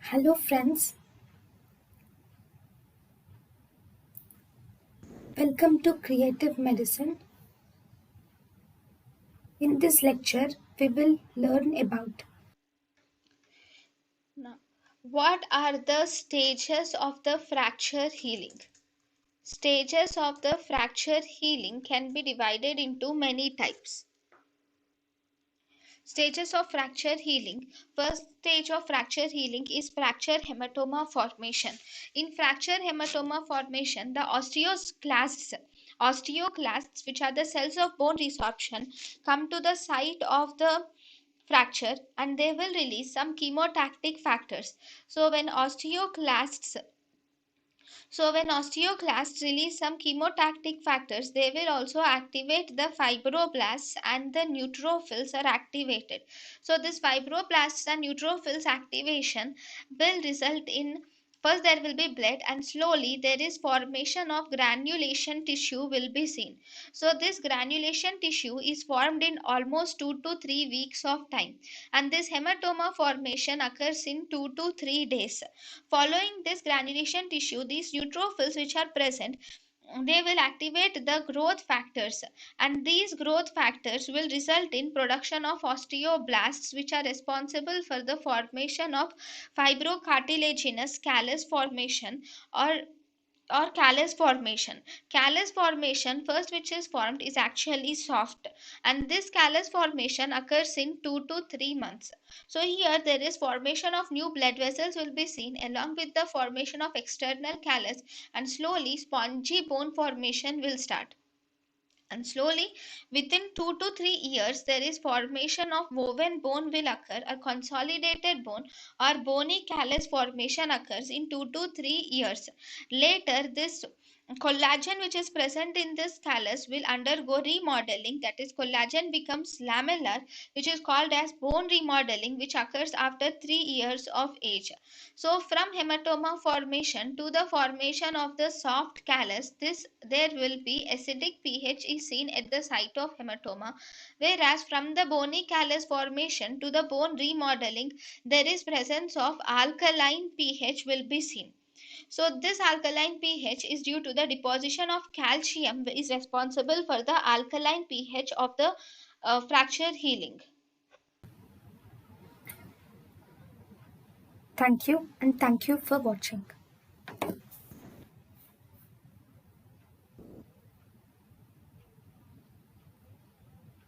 Hello friends, welcome to Creative Medicine. In this lecture, we will learn about Now, what are the stages of the fracture healing? Stages of the fracture healing can be divided into many types. Stages of fracture healing. First stage of fracture healing is fracture hematoma formation. In fracture hematoma formation, the osteoclasts, which are the cells of bone resorption, come to the site of the fracture and they will release some chemotactic factors. So when osteoclasts release some chemotactic factors, they will also activate the fibroblasts and the neutrophils are activated. So this fibroblasts and neutrophils activation will result in, first there will be blood and slowly there is formation of granulation tissue will be seen. So this granulation tissue is formed in almost 2 to 3 weeks of time, and this hematoma formation occurs in 2 to 3 days. Following this granulation tissue, these neutrophils which are present, they will activate the growth factors, and these growth factors will result in production of osteoblasts which are responsible for the formation of fibrocartilaginous callus formation or callus formation. Callus formation, first which is formed, is actually soft, and this callus formation occurs in 2 to 3 months. So here there is formation of new blood vessels will be seen along with the formation of external callus, and slowly spongy bone formation will start, and slowly within 2 to 3 years there is formation of woven bone will occur. A consolidated bone or bony callus formation occurs in 2 to 3 years. Later this collagen which is present in this callus will undergo remodeling, that is collagen becomes lamellar, which is called as bone remodeling, which occurs after 3 years of age. So from hematoma formation to the formation of the soft callus, this there will be acidic pH is seen at the site of hematoma, whereas from the bony callus formation to the bone remodeling, there is presence of alkaline pH will be seen. So this alkaline pH is due to the deposition of calcium is responsible for the alkaline pH of the fracture healing. thank you and thank you for watching.